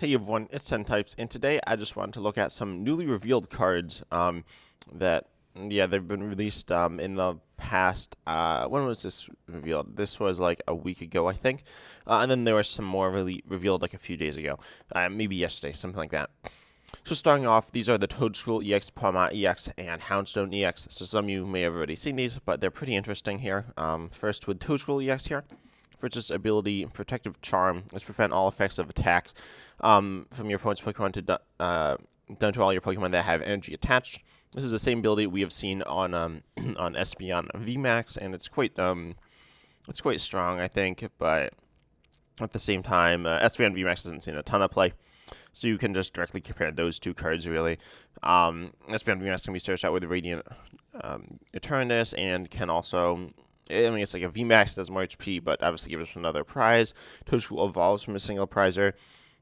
Hey everyone, it's Ten Types, and today I just wanted to look at some newly revealed cards that, yeah, they've been released in the past. When was this revealed? This was like a week ago, I think. And then there was some more revealed like a few days ago, maybe yesterday, something like that. So starting off, these are the Toadstool EX, Pawmot EX, and Houndstone EX. So some of you may have already seen these, but they're pretty interesting here. First with Toadstool EX here. First, its ability, Protective Charm, is prevent all effects of attacks from your opponent's Pokemon done to all your Pokemon that have energy attached. This is the same ability we have seen on on Espeon VMAX, and it's quite strong, I think. But at the same time, Espeon VMAX hasn't seen a ton of play, so you can just directly compare those two cards really. Espeon VMAX can be searched out with Radiant Eternus, and can also, I mean, it's like a VMAX does more HP, but obviously gives us another prize. Toadstool evolves from a single prizer.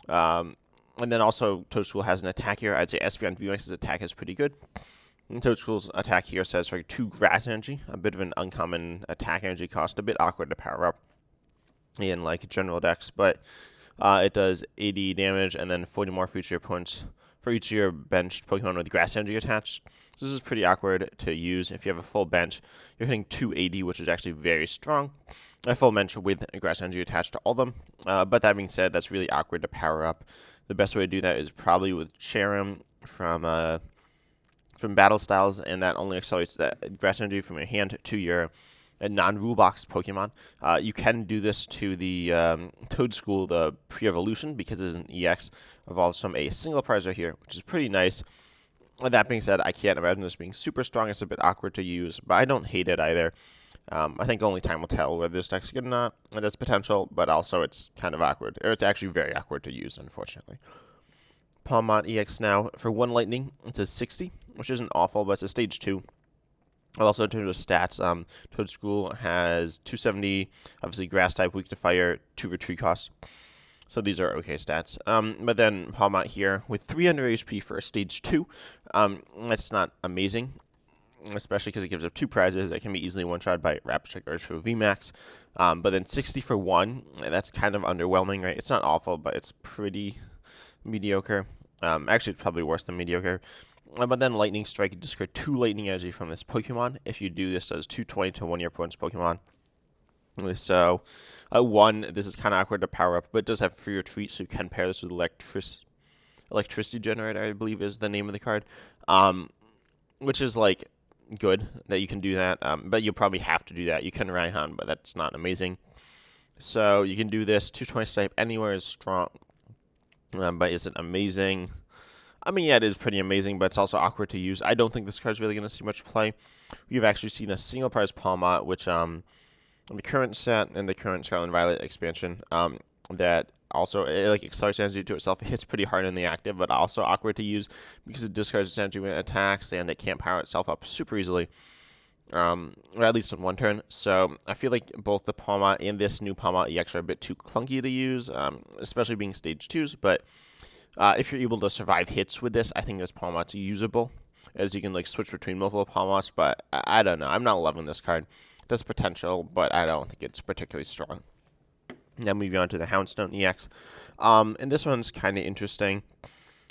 And then also, Toadstool has an attack here. I'd say Espeon VMAX's attack is pretty good. And Toadstool's attack here says for 2 grass energy, a bit of an uncommon attack energy cost, a bit awkward to power up in like general decks, but it does 80 damage and then 40 more for each of your opponents for each of your benched Pokemon with grass energy attached. So this is pretty awkward to use. If you have a full bench, you're hitting 280, which is actually very strong. A full bench with grass energy attached to all of them. But that being said, that's really awkward to power up. The best way to do that is probably with Cherim from Battle Styles, and that only accelerates that grass energy from your hand to your non-rule box Pokemon. You can do this to the Toadstool, the pre-evolution, because it is an EX, evolves from a single prizer here, which is pretty nice. That being said, I can't imagine this being super strong. It's a bit awkward to use, but I don't hate it either. I think only time will tell whether this deck's good or not. It has potential, but also it's kind of awkward. Or it's actually very awkward to use, unfortunately. Pawmot EX now, for 1 lightning, it's a 60, which isn't awful, but it's a stage 2. Also, in terms of stats, Toadstool has 270, obviously grass type, weak to fire, 2 retreat cost. So these are okay stats. But then Pawmot here with 300 HP for a stage 2. That's not amazing, especially because it gives up 2 prizes. It can be easily one-shot by Rapid Urge for VMAX. But then 60 for 1, that's kind of underwhelming, right? It's not awful, but it's pretty mediocre. Actually, it's probably worse than mediocre. But then Lightning Strike, you discard 2 Lightning Energy from this Pokemon. If you do, this does 220 to 1 of your opponent's Pokemon. So, 1, this is kind of awkward to power up, but it does have free retreat, so you can pair this with Electricity Generator, I believe is the name of the card. Which is, like, good that you can do that, but you'll probably have to do that. You can Raihan, but that's not amazing. So, you can do this. 220 type anywhere is strong, but is it amazing? I mean, yeah, it is pretty amazing, but it's also awkward to use. I don't think this card's really going to see much play. We've actually seen a single prize Pawmot, which in the current set and the current Scarlet and Violet expansion, that also like accelerates energy to itself. It hits pretty hard in the active, but also awkward to use because it discards its energy when it attacks, and it can't power itself up super easily, or at least in 1 turn. So I feel like both the Pawmot and this new Pawmot EX are a bit too clunky to use, especially being stage 2s, but if you're able to survive hits with this, I think this Pawmot's usable, as you can like switch between multiple Pawmots, but I don't know. I'm not loving this card. It has potential, but I don't think it's particularly strong. Now moving on to the Houndstone EX. And this one's kind of interesting,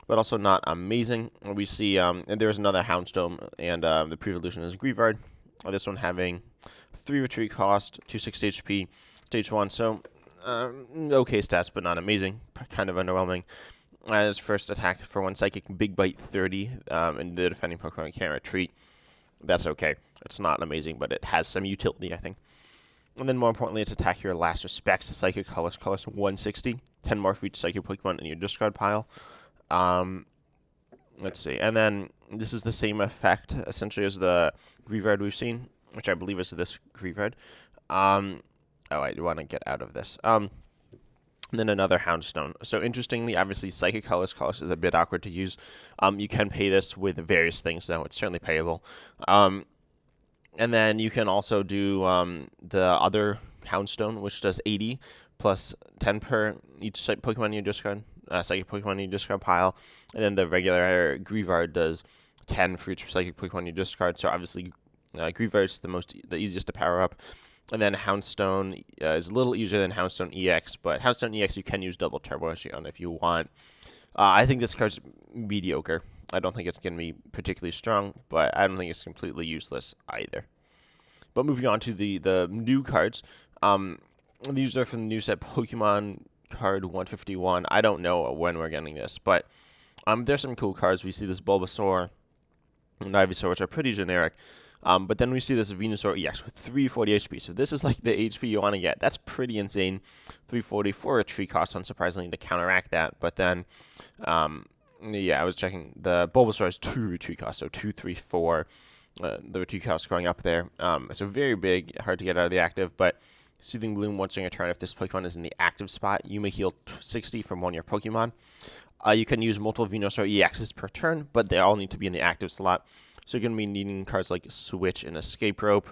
but also not amazing. We see, and there's another Houndstone, and the pre-evolution is Greavard. This one having 3 retreat cost, 260 HP, stage 1, so okay stats, but not amazing. Kind of underwhelming. His first attack for 1 psychic, Big Bite 30, and the defending Pokemon can't retreat. That's okay. It's not amazing, but it has some utility, I think. And then more importantly, its attack here, Last Respects, Psychic Colors 160, 10 more for each Psychic Pokemon in your discard pile. Let's see. And then this is the same effect, essentially, as the Greavard we've seen, which I believe is this Greavard. Oh, I want to get out of this. And then another Houndstone. So interestingly, obviously, Psychic Colors is a bit awkward to use. You can pay this with various things, though. It's certainly payable. And then you can also do the other Houndstone, which does 80 plus 10 per each Pokemon in your discard, Psychic Pokemon in your discard pile. And then the regular Greavard does 10 for each Psychic Pokemon in your discard. So obviously, Greavard's the easiest to power up. And then Houndstone is a little easier than Houndstone EX, but Houndstone EX you can use double turbo on if you want. I think this card's mediocre. I don't think it's going to be particularly strong, but I don't think it's completely useless either. But moving on to the new cards, these are from the new set Pokemon card 151. I don't know when we're getting this, but there's some cool cards. We see this Bulbasaur and Ivysaur, which are pretty generic. But then we see this Venusaur EX with 340 HP. So this is like the HP you want to get. That's pretty insane. 340 for a tree cost, unsurprisingly, to counteract that. But then, yeah, I was checking. The Bulbasaur has 2 retreat costs, so 2, 3, 4. The retreat cost going up there. So very big, hard to get out of the active. But Soothing Bloom, once during a turn, if this Pokemon is in the active spot, you may heal 60 from one of your Pokemon. You can use multiple Venusaur EXs per turn, but they all need to be in the active slot. So you're going to be needing cards like Switch and Escape Rope.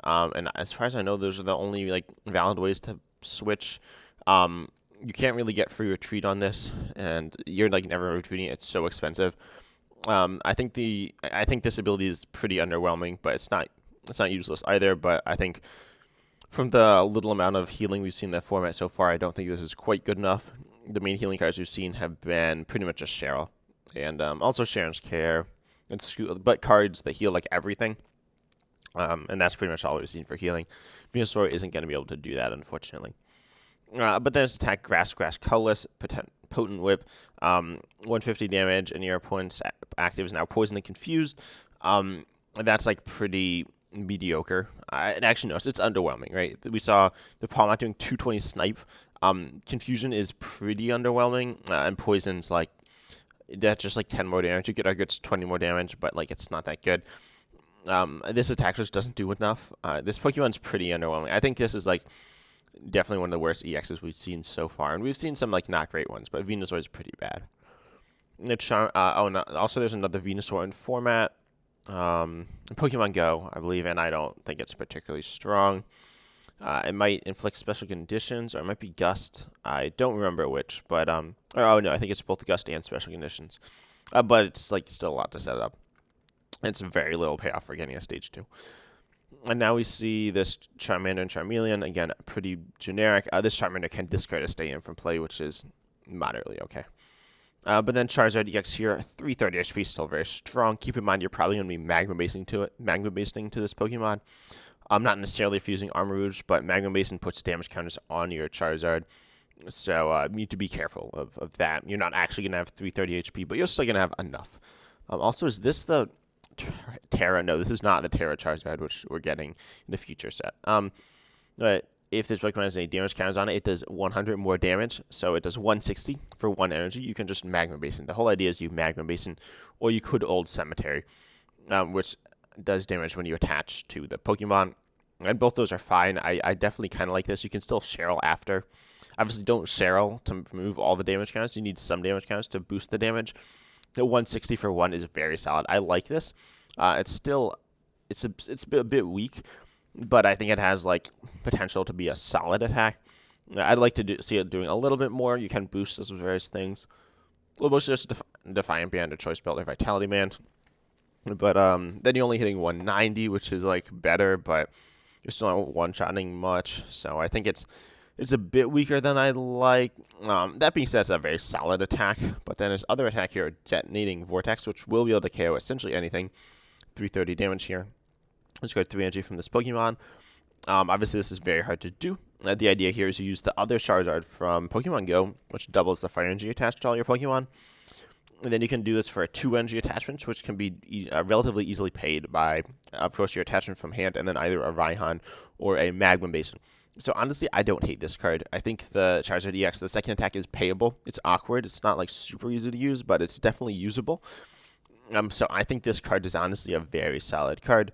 And as far as I know, those are the only like valid ways to switch. You can't really get free retreat on this, and you're like never retreating. It's so expensive. I think this ability is pretty underwhelming, but it's not useless either. But I think from the little amount of healing we've seen in the format so far, I don't think this is quite good enough. The main healing cards we've seen have been pretty much just Cheryl, and also Sharon's Care, but cards that heal like everything. And that's pretty much all we've seen for healing. Venusaur isn't going to be able to do that, unfortunately. But then it's attack Grass, Colorless, Potent Whip, 150 damage, and your opponent's active is now Poisoned and Confused. That's like pretty mediocre. Actually, no, it's underwhelming, right? We saw the Palmot doing 220 Snipe. Confusion is pretty underwhelming, and Poison's like, that's just like 10 more damage. You get our goods 20 more damage, but like it's not that good. This attack just doesn't do enough. This Pokemon's pretty underwhelming. I think this is like definitely one of the worst EXs we've seen so far, and we've seen some like not great ones, but Venusaur is pretty bad. Also there's another Venusaur in format, in Pokemon Go, I believe, and I don't think it's particularly strong. It might inflict special conditions, or it might be Gust. I don't remember which, but no, I think it's both Gust and special conditions. But it's like still a lot to set up. It's very little payoff for getting a stage 2. And now we see this Charmander and Charmeleon, again, pretty generic. This Charmander can discard a stay-in from play, which is moderately okay. But then Charizard EX here, 330 HP, still very strong. Keep in mind, you're probably going to be Magma Basing to this Pokemon. Not necessarily fusing Armor Rouge, but Magma Basin puts damage counters on your Charizard. So you need to be careful of that. You're not actually going to have 330 HP, but you're still going to have enough. Also, is this the Terra? No, this is not the Terra Charizard, which we're getting in the future set. But if this Pokemon has any damage counters on it, it does 100 more damage. So it does 160 for 1 energy. You can just Magma Basin. The whole idea is you Magma Basin, or you could Old Cemetery, which does damage when you attach to the Pokemon. And both those are fine. I definitely kind of like this. You can still Cheryl after. Obviously, don't Cheryl to remove all the damage counters. You need some damage counters to boost the damage. The 160 for 1 is very solid. I like this. It's a bit weak, but I think it has like potential to be a solid attack. I'd like to see it doing a little bit more. You can boost this with various things. Almost just Defiant Band or Choice Belt or Vitality Band. But then you're only hitting 190, which is like better, but you're still not one-shotting much. So I think it's a bit weaker than I'd like. That being said, it's a very solid attack. But then his other attack here, Detonating Vortex, which will be able to KO essentially anything. 330 damage here. Let's go 3 energy from this Pokemon. Obviously, this is very hard to do. The idea here is you use the other Charizard from Pokemon Go, which doubles the fire energy attached to all your Pokemon. And then you can do this for 2 energy attachments, which can be relatively easily paid by, of course, your attachment from hand, and then either a Raihan or a Magma Basin. So honestly, I don't hate this card. I think the Charizard EX, the second attack is payable. It's awkward. It's not like super easy to use, but it's definitely usable. So I think this card is honestly a very solid card.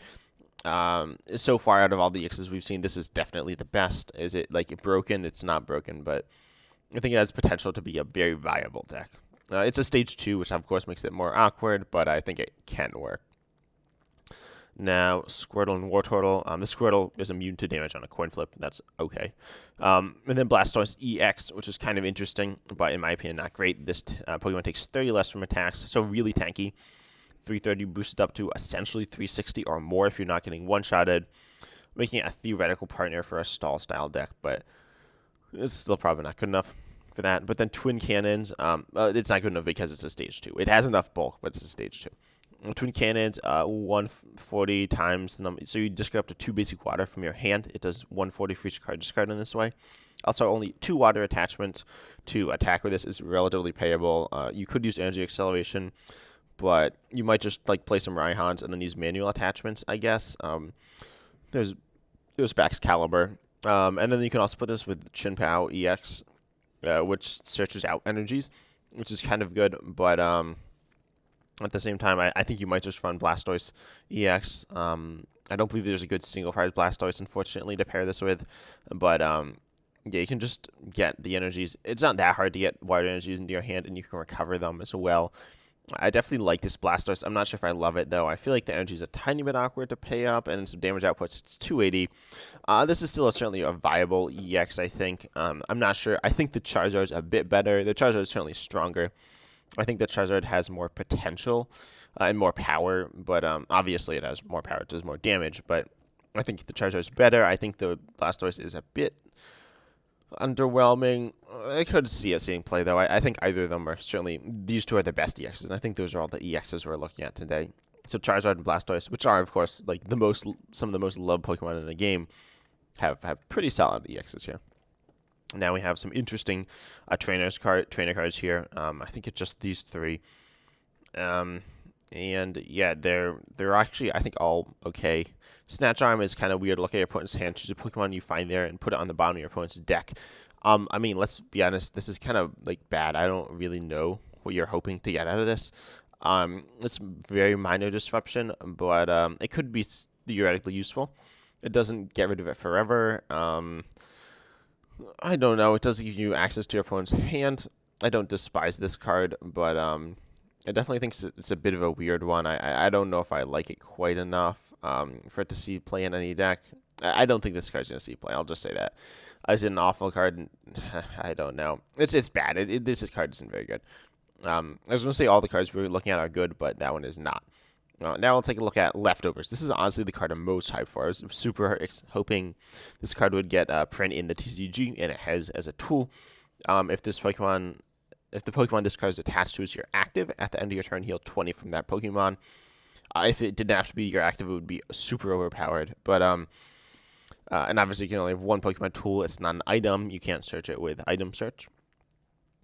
So far out of all the EXs we've seen, this is definitely the best. Is it like broken? It's not broken, but I think it has potential to be a very viable deck. It's a stage 2, which of course makes it more awkward, but I think it can work. Now, Squirtle and Wartortle. The Squirtle is immune to damage on a coin flip. That's okay. And then Blastoise EX, which is kind of interesting, but in my opinion, not great. This Pokemon takes 30 less from attacks, so really tanky. 330 boosted up to essentially 360 or more if you're not getting one-shotted. making it a theoretical partner for a stall style deck, but it's still probably not good enough for that. But then Twin Cannons, it's not good enough because it's a stage 2. It has enough bulk, but it's a stage 2. Twin Cannons, 140 times the number. So you discard up to 2 basic water from your hand. It does 140 for each card discard in this way. Also, only 2 water attachments to attack with this is relatively payable. You could use Energy Acceleration, but you might just like play some Raihans and then use manual attachments, I guess. There's Bax Caliber. And then you can also put this with Chin Pao EX, which searches out energies, which is kind of good, but at the same time, I think you might just run Blastoise EX. I don't believe there's a good single prize Blastoise, unfortunately, to pair this with, but yeah, you can just get the energies. It's not that hard to get water energies into your hand, and you can recover them as well. I definitely like this Blastoise. I'm not sure if I love it, though. I feel like the energy is a tiny bit awkward to pay up, and some damage outputs, it's 280. This is still certainly a viable EX, I think. I'm not sure. I think the Charizard's a bit better. The Charizard is certainly stronger. I think the Charizard has more potential and more power, but obviously it has more power. It does more damage, but I think the Charizard is better. I think the Blastoise is a bit underwhelming. I could see it seeing play, though. I think either of them are certainly, these two are the best EXs, and I think those are all the EXs we're looking at today. So Charizard and Blastoise, which are, of course, like some of the most loved Pokemon in the game, have pretty solid EXs here. Now we have some interesting trainer cards here. I think it's just these 3. And yeah, they're actually, I think, all okay. Snatch Arm is kind of weird. Look at your opponent's hand, choose a Pokemon you find there, and put it on the bottom of your opponent's deck. I mean, let's be honest, this is kind of like bad. I don't really know what you're hoping to get out of this. It's very minor disruption, but it could be theoretically useful. It doesn't get rid of it forever. I don't know. It does give you access to your opponent's hand. I don't despise this card, but I definitely think it's a bit of a weird one. I don't know if I like it quite enough for it to see play in any deck. I don't think this card's going to see play. I'll just say that. Is it an awful card? I don't know. It's bad. This card isn't very good. I was going to say all the cards we're looking at are good, but that one is not. Now I'll take a look at Leftovers. This is honestly the card I'm most hyped for. I was super hoping this card would get print in the TCG, and it has as a tool. If the Pokemon this card is attached to is your active, at the end of your turn, heal 20 from that Pokemon. If it didn't have to be your active, it would be super overpowered. But and obviously you can only have one Pokemon tool. It's not an item. You can't search it with item search.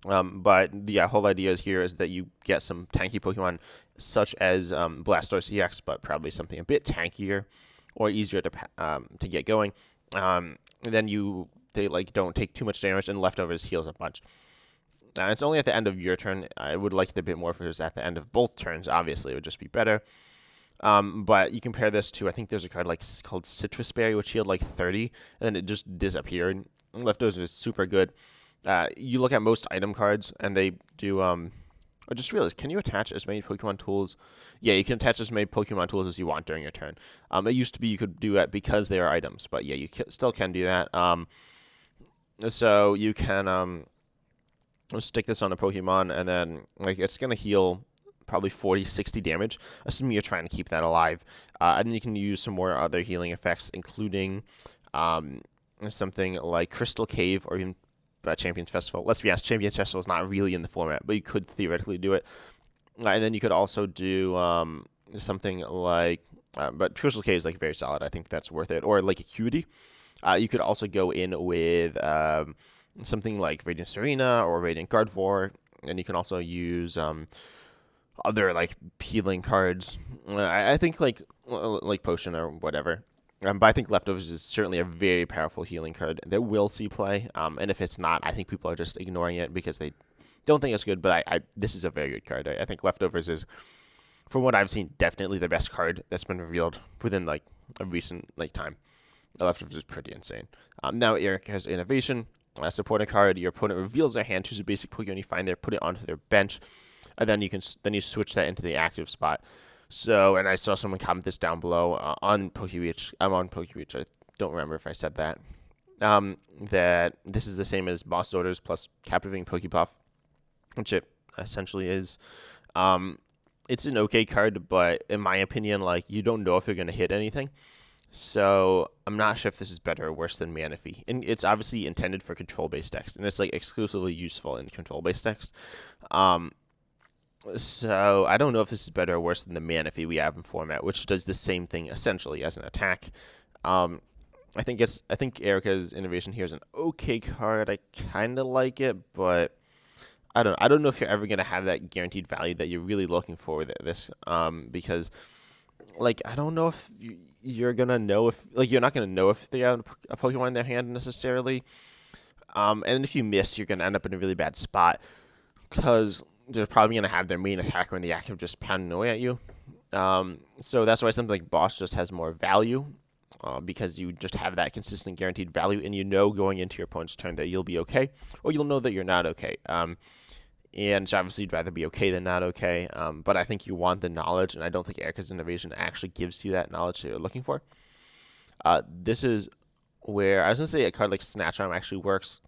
But the whole idea here is that you get some tanky Pokemon, such as Blastoise EX, but probably something a bit tankier or easier to get going. And then they don't take too much damage, and Leftovers heals a bunch. It's only at the end of your turn. I would like it a bit more if it was at the end of both turns. Obviously, it would just be better. But you compare this to, I think there's a card called Citrus Berry, which healed 30, and then it just disappeared. Leftovers is super good. You look at most item cards, and they do. I just realized, can you attach as many Pokemon tools? Yeah, you can attach as many Pokemon tools as you want during your turn. It used to be you could do it because they are items, but yeah, you still can do that. So you can stick this on a Pokemon, and then it's gonna heal probably 40, 60 damage, assuming you're trying to keep that alive. And then you can use some more other healing effects, including something like Crystal Cave or even Champions Festival. Let's be honest, Champions Festival is not really in the format, but you could theoretically do it. And then you could also do something like, but Crystal Cave is very solid. I think that's worth it. Or Acuity. You could also go in with something like Radiant Serena or Radiant Gardevoir, and you can also use other healing cards. I think like Potion or whatever. But I think Leftovers is certainly a very powerful healing card that will see play. And if it's not, I think people are just ignoring it because they don't think it's good. But this is a very good card. I think Leftovers is, from what I've seen, definitely the best card that's been revealed within a recent time. Leftovers is pretty insane. Now Eric has Innovation. Support a card. Your opponent reveals their hand. Choose a basic Pokemon you find there. Put it onto their bench, and then you switch that into the active spot. So, and I saw someone comment this down below on PokeReach. I'm on PokeReach. I don't remember if I said that. That this is the same as Boss Orders plus Captivating Pokepuff, which it essentially is. It's an okay card, but in my opinion, you don't know if you're going to hit anything. So I'm not sure if this is better or worse than Manaphy. And it's obviously intended for control-based text, and it's like exclusively useful in control-based text. Um, so I don't know if this is better or worse than the Manaphy we have in format, which does the same thing essentially as an attack. Um, I think Erica's innovation here is an okay card. I kind of like it, but I don't know if you're ever gonna have that guaranteed value that you're really looking for with this. Because like I don't know if you're gonna know if like you're not gonna know if they have a Pokemon in their hand necessarily. And if you miss, you're gonna end up in a really bad spot because they're probably gonna have their main attacker in the active just pounding away at you. So that's why something like Boss just has more value. Because you just have that consistent guaranteed value, and you know going into your opponent's turn that you'll be okay, or you'll know that you're not okay. And so obviously you'd rather be okay than not okay. But I think you want the knowledge, and I don't think Erica's Innovation actually gives you that knowledge that you're looking for. This is where I was going to say a card like Snatch Arm actually works.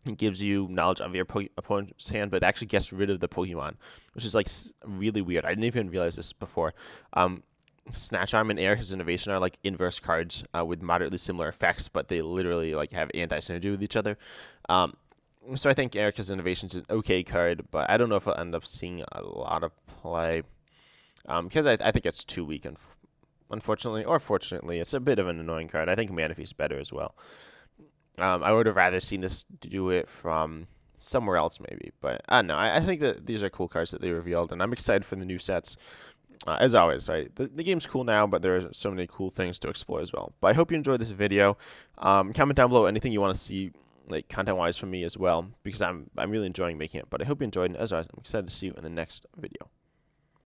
It gives you knowledge of your opponent's hand, but it actually gets rid of the Pokemon, which is like really weird. I didn't even realize this before. Snatch Arm and Erica's Innovation are like inverse cards with moderately similar effects, but they literally like have anti-synergy with each other. So I think Erica's Innovation is an okay card, but I don't know if I'll end up seeing a lot of play because I think it's too weak, unfortunately, or fortunately. It's a bit of an annoying card. I think Manaphy's better as well. I would have rather seen this do it from somewhere else maybe, but I don't know. I think that these are cool cards that they revealed, and I'm excited for the new sets. As always, right? The game's cool now, but there are so many cool things to explore as well. But I hope you enjoyed this video. Comment down below anything you want to see, like content-wise, from me as well, because I'm really enjoying making it. But I hope you enjoyed, and as always, I'm excited to see you in the next video.